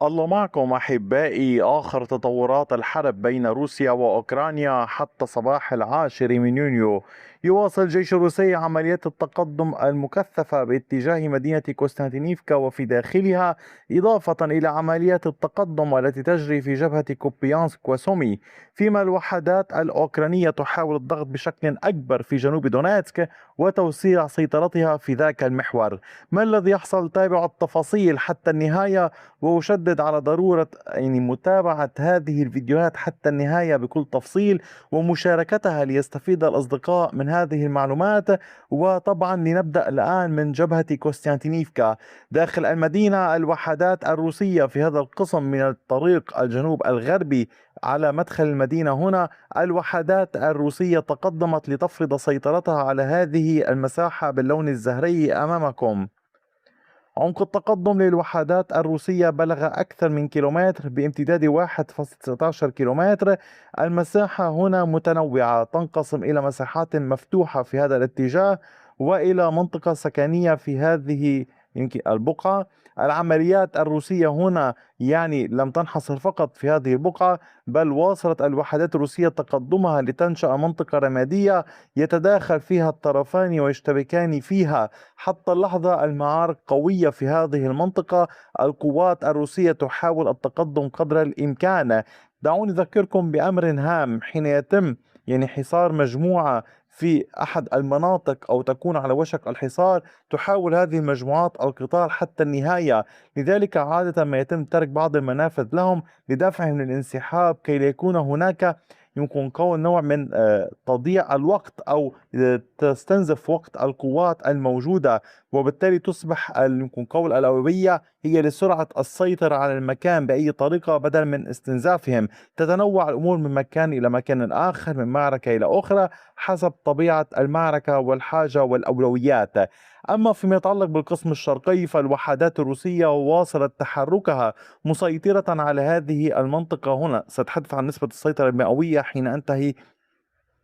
الله معكم أحبائي. آخر تطورات الحرب بين روسيا وأوكرانيا حتى صباح 10 من يونيو. يواصل الجيش الروسي عمليات التقدم المكثفة باتجاه مدينة كوستانتينيفكا وفي داخلها، إضافة إلى عمليات التقدم التي تجري في جبهة كوبيانسك وسومي، فيما الوحدات الأوكرانية تحاول الضغط بشكل أكبر في جنوب دونيتسك وتوسيع سيطرتها في ذاك المحور. ما الذي يحصل؟ تابعوا التفاصيل حتى النهاية، وأشدد على ضرورة متابعة هذه الفيديوهات حتى النهاية بكل تفصيل ومشاركتها ليستفيد الأصدقاء من هذه المعلومات. وطبعا لنبدأ الآن من جبهة كوستانتينيفكا داخل المدينة. الوحدات الروسية في هذا القسم من الطريق الجنوب الغربي على مدخل المدينة هنا، الوحدات الروسية تقدمت لتفرض سيطرتها على هذه المساحة باللون الزهري أمامكم. عمق التقدم للوحدات الروسية بلغ أكثر من كيلومتر بامتداد 1.19 كيلومتر. المساحة هنا متنوعة، تنقسم إلى مساحات مفتوحة في هذا الاتجاه وإلى منطقة سكنية في هذه يمكن البقعة. العمليات الروسية هنا لم تنحصر فقط في هذه البقعة، بل واصلت الوحدات الروسية تقدمها لتنشأ منطقة رمادية يتداخل فيها الطرفان ويشتبكان فيها. حتى اللحظة المعارك قوية في هذه المنطقة. القوات الروسية تحاول التقدم قدر الإمكان. دعوني أذكركم بأمر هام: حين يتم حصار مجموعة في أحد المناطق أو تكون على وشك الحصار، تحاول هذه المجموعات القتال حتى النهاية. لذلك عادة ما يتم ترك بعض المنافذ لهم لدفعهم للانسحاب، كي لا يكون هناك يمكن كون نوع من تضييع الوقت أو تستنزف وقت القوات الموجودة، وبالتالي تصبح يمكن قول الأولوية هي لسرعة السيطرة على المكان بأي طريقة بدل من استنزافهم. تتنوع الأمور من مكان إلى مكان آخر، من معركة إلى أخرى، حسب طبيعة المعركة والحاجة والأولويات. أما فيما يتعلق بالقسم الشرقي، فالوحدات الروسية واصلت تحركها مسيطرة على هذه المنطقة. هنا سأتحدث عن نسبة السيطرة المئوية حين أنتهي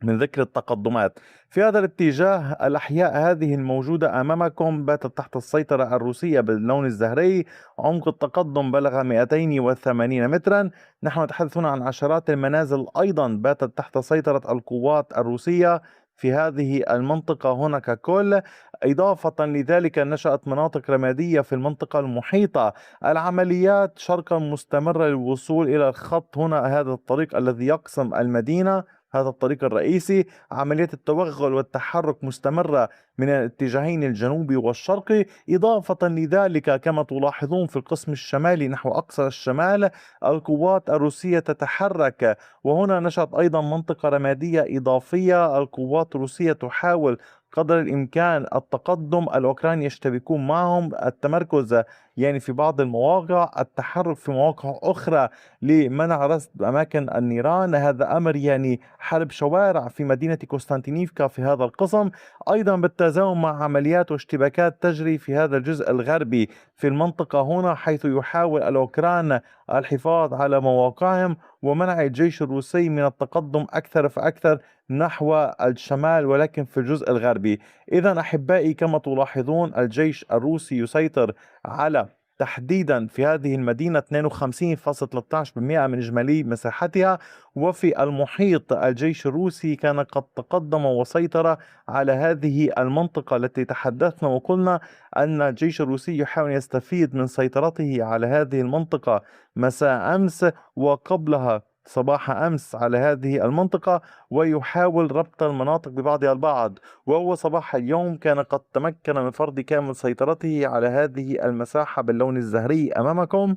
من ذكر التقدمات. في هذا الاتجاه، الأحياء هذه الموجودة أمامكم باتت تحت السيطرة الروسية باللون الزهري. عمق التقدم بلغ 280 مترا. نحن نتحدث هنا عن عشرات المنازل أيضا باتت تحت سيطرة القوات الروسية في هذه المنطقة هنا ككل. إضافة لذلك نشأت مناطق رمادية في المنطقة المحيطة. العمليات شرقا مستمرة للوصول إلى الخط هنا، هذا الطريق الذي يقسم المدينة، هذا الطريق الرئيسي. عملية التوغل والتحرك مستمرة من الاتجاهين الجنوبي والشرقي. إضافة لذلك كما تلاحظون في القسم الشمالي نحو أقصى الشمال، القوات الروسية تتحرك، وهنا نشأت أيضا منطقة رمادية إضافية. القوات الروسية تحاول قدر الإمكان التقدم، الأوكران يشتبكون معهم، التمركز في بعض المواقع، التحرك في مواقع أخرى لمنع رصد أماكن النيران. هذا أمر حرب شوارع في مدينة كوستانتينيفكا في هذا القسم، أيضا بالتزامن مع عمليات واشتباكات تجري في هذا الجزء الغربي في المنطقة هنا، حيث يحاول الأوكران الحفاظ على مواقعهم ومنع الجيش الروسي من التقدم أكثر فأكثر نحو الشمال، ولكن في الجزء الغربي. إذا أحبائي، كما تلاحظون الجيش الروسي يسيطر على تحديدا في هذه المدينة 52.13% من إجمالي مساحتها. وفي المحيط الجيش الروسي كان قد تقدم وسيطر على هذه المنطقة التي تحدثنا وقلنا أن الجيش الروسي يحاول يستفيد من سيطرته على هذه المنطقة مساء أمس وقبلها صباح أمس على هذه المنطقة، ويحاول ربط المناطق ببعضها البعض. وهو صباح اليوم كان قد تمكن من فرض كامل سيطرته على هذه المساحة باللون الزهري أمامكم.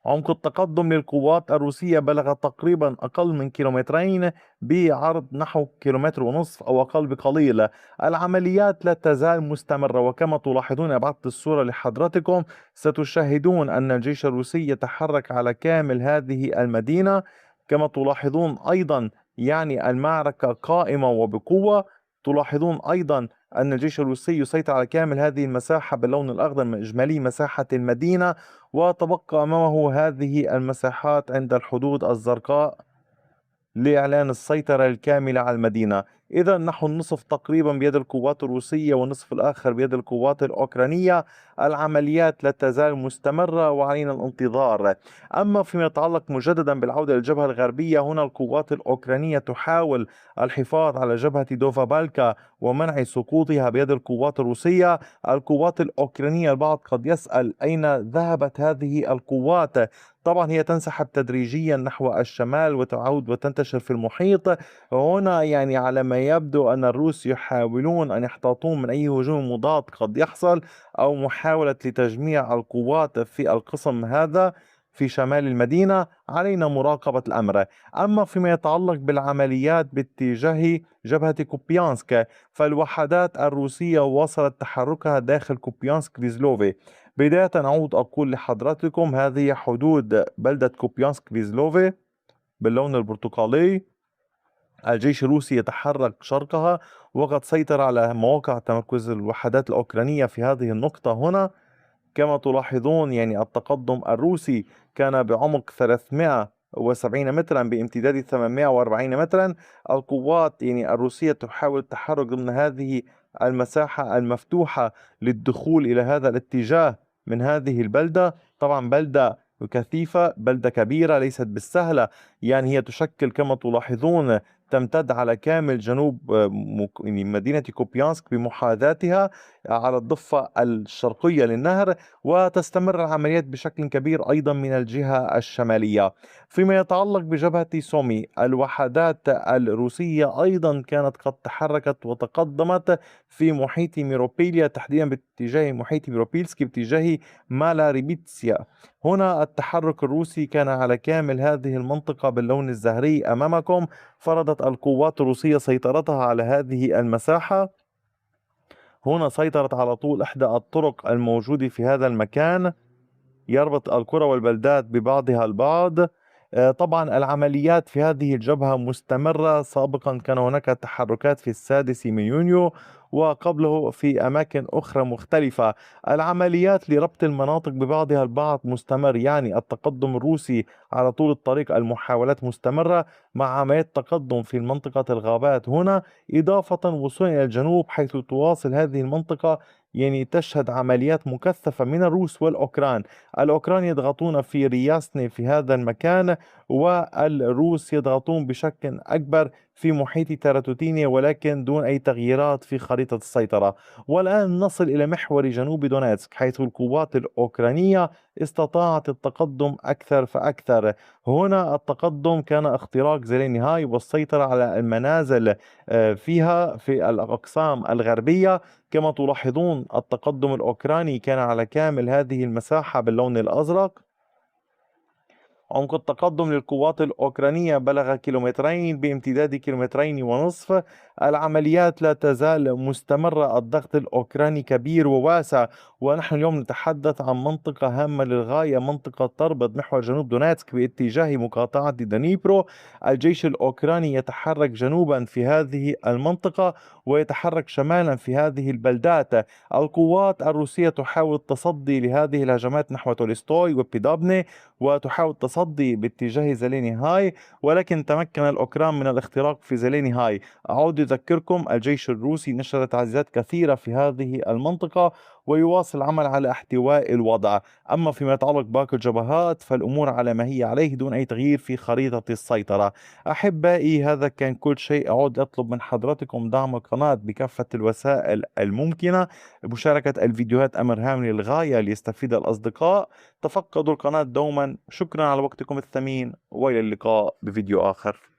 عمق التقدم للقوات الروسية بلغ تقريبا أقل من كيلومترين بعرض نحو كيلومتر ونصف أو أقل بقليل. العمليات لا تزال مستمرة، وكما تلاحظون أبعثت الصورة لحضراتكم، ستشاهدون أن الجيش الروسي يتحرك على كامل هذه المدينة. كما تلاحظون أيضا المعركة قائمة وبقوة. تلاحظون أيضا أن الجيش الروسي يسيطر على كامل هذه المساحة باللون الأخضر من إجمالي مساحة المدينة، وتبقى أمامه هذه المساحات عند الحدود الزرقاء لإعلان السيطرة الكاملة على المدينة. إذا نحو النصف تقريبا بيد القوات الروسية والنصف الآخر بيد القوات الأوكرانية. العمليات لا تزال مستمرة وعلينا الانتظار. أما فيما يتعلق مجددا بالعودة للجبهة الغربية، هنا القوات الأوكرانية تحاول الحفاظ على جبهة دوفا بالكا ومنع سقوطها بيد القوات الروسية. القوات الأوكرانية البعض قد يسأل أين ذهبت هذه القوات؟ طبعا هي تنسحب تدريجيا نحو الشمال وتعود وتنتشر في المحيط. هنا يعني على ما يبدو أن الروس يحاولون أن يحتاطون من أي هجوم مضاد قد يحصل، أو محاولة لتجميع القوات في القسم هذا في شمال المدينة. علينا مراقبة الأمر. أما فيما يتعلق بالعمليات باتجاه جبهة كوبيانسك، فالوحدات الروسية واصلت تحركها داخل كوبيانسك فيزلوفي. بداية أعود أقول لحضراتكم هذه حدود بلدة كوبيانسك فيزلوفي باللون البرتقالي. الجيش الروسي يتحرك شرقها وقد سيطر على مواقع تمركز الوحدات الأوكرانية في هذه النقطة هنا. كما تلاحظون يعني التقدم الروسي كان بعمق 370 مترا بامتداد 840 مترا. القوات يعني الروسية تحاول التحرك ضمن هذه المساحة المفتوحة للدخول إلى هذا الاتجاه من هذه البلدة. طبعا بلدة كثيفة، بلدة كبيرة ليست بالسهلة، يعني هي تشكل كما تلاحظون تمتد على كامل جنوب يعني مدينة كوبيانسك بمحاذاتها على الضفة الشرقية للنهر. وتستمر العمليات بشكل كبير أيضا من الجهة الشمالية. فيما يتعلق بجبهة سومي، الوحدات الروسية أيضا كانت قد تحركت وتقدمت في محيط ميروبيليا، تحديدا باتجاه محيط ميروبيلسكي باتجاه مالاريبيتسيا. هنا التحرك الروسي كان على كامل هذه المنطقة باللون الزهري أمامكم. فرضت القوات الروسية سيطرتها على هذه المساحة. هنا سيطرت على طول إحدى الطرق الموجودة في هذا المكان يربط القرى والبلدات ببعضها البعض. طبعا العمليات في هذه الجبهة مستمرة. سابقا كان هناك تحركات في 6 يونيو وقبله في أماكن أخرى مختلفة. العمليات لربط المناطق ببعضها البعض مستمر، يعني التقدم الروسي على طول الطريق المحاولات مستمرة مع عمليات تقدم في منطقة الغابات هنا، إضافة وصولا إلى الجنوب حيث تواصل هذه المنطقة يعني تشهد عمليات مكثفة من الروس والأوكران. الأوكران يضغطون في رياسني في هذا المكان، والروس يضغطون بشكل أكبر في محيط تاراتوتيني ولكن دون أي تغييرات في خريطة السيطرة. والآن نصل إلى محور جنوب دونيتسك حيث القوات الأوكرانية استطاعت التقدم أكثر فأكثر. هنا التقدم كان اختراق زيليني هاي والسيطرة على المنازل فيها في الأقسام الغربية. كما تلاحظون التقدم الأوكراني كان على كامل هذه المساحة باللون الأزرق. عمق التقدم للقوات الأوكرانية بلغ كيلومترين بامتداد كيلومترين ونصف. العمليات لا تزال مستمرة. الضغط الأوكراني كبير وواسع، ونحن اليوم نتحدث عن منطقة هامة للغاية، منطقة تربط محور جنوب دونيتسك باتجاه مقاطعة دنيبرو. الجيش الأوكراني يتحرك جنوبا في هذه المنطقة ويتحرك شمالا في هذه البلدات. القوات الروسية تحاول التصدي لهذه الهجمات نحو تولستوي وبيدابني وتحاول التصدي باتجاه زيليني هاي، ولكن تمكن الأوكران من الاختراق في زيليني هاي. أعود أذكركم الجيش الروسي نشر تعزيزات كثيرة في هذه المنطقة ويواصل العمل على احتواء الوضع. أما فيما يتعلق باقي الجبهات فالأمور على ما هي عليه دون أي تغيير في خريطة السيطرة. أحبائي هذا كان كل شيء. أعود أطلب من حضراتكم دعم القناة بكافة الوسائل الممكنة. مشاركة الفيديوهات أمر هام للغاية ليستفيد الأصدقاء. تفقدوا القناة دوما. شكرا على وقتكم الثمين وإلى اللقاء بفيديو آخر.